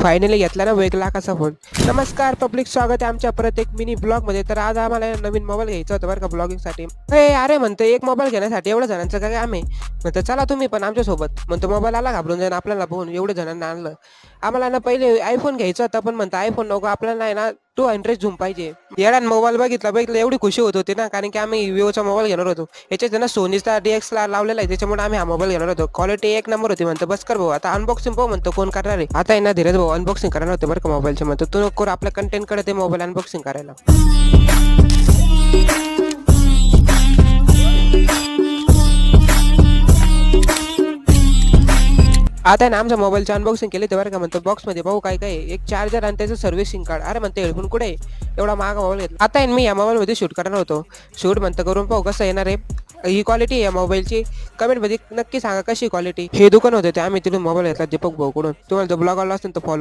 Finally घेतला ना 1,00,000चा phone. नमस्कार पब्लिक, स्वागत आहे आमच्या परत एक मिनी ब्लॉगमध्ये. तर आज आम्हाला नवीन मोबाईल घ्यायचा होता बरं का ब्लॉगिंगसाठी. अरे म्हणतो एक मोबाईल घेण्यासाठी एवढ्या जणांचं काय काम आहे. म्हणतं चला तुम्ही पण आमच्यासोबत. म्हणतो मोबाईल आला घाबरून जाईन आपल्याला बघून, एवढे जणांना आणलं. आम्हाला ना पहिले आयफोन घ्यायचा होता, पण म्हणतं आयफोन नको आपल्याला, आहे ना 200 झूम पाहिजे. येड्यानं मोबाईल बघितला एवढी खुशी होत होती ना, कारण की आम्ही विवोचा मोबाईल घेणार होतो. याच्यात ना सोनीचा DXLR लावलेला आहे, त्याच्यामुळे आम्ही हा मोबाईल घेणार होतो. क्वालिटी एक नंबर होती. म्हणतो बस कर भाऊ, आता अनबॉक्सिंग पाहू. म्हणतो कोण करणार आहे. आता आहे ना धीरज भाऊ अनबॉक्सिंग करणार होते बरं का मोबाईलचे. म्हणतो तू नको करू, आपल्या कंटेंटकडे ते मोबाईल अनबॉक्सिंग करायला. आता आहे ना आमच्या मोबाईलची अनबॉक्सिंग केली तर बरं का. म्हणतो बॉक्समध्ये पाहू काय काय आहे. एक चार्जर आणि त्याचं सर्व्हिसिंग कार्ड. अरे म्हणते हेडफोन कुठे आहे, एवढा महाग मोबाईल घेतला. आता आहे मी या मोबाईलमध्ये शूट करणार होतो. शूट म्हणतं करून पाहू कसं येणार आहे. ही क्वालिटी या मोबाईलची कमेंटमध्ये नक्की सांगा कशी क्वालिटी. हे दुकान होते ते आम्ही तिथून मोबाईल घेतला दीपक भाऊकडून. तुम्हाला जो ब्लॉग आला असेल तर फॉलो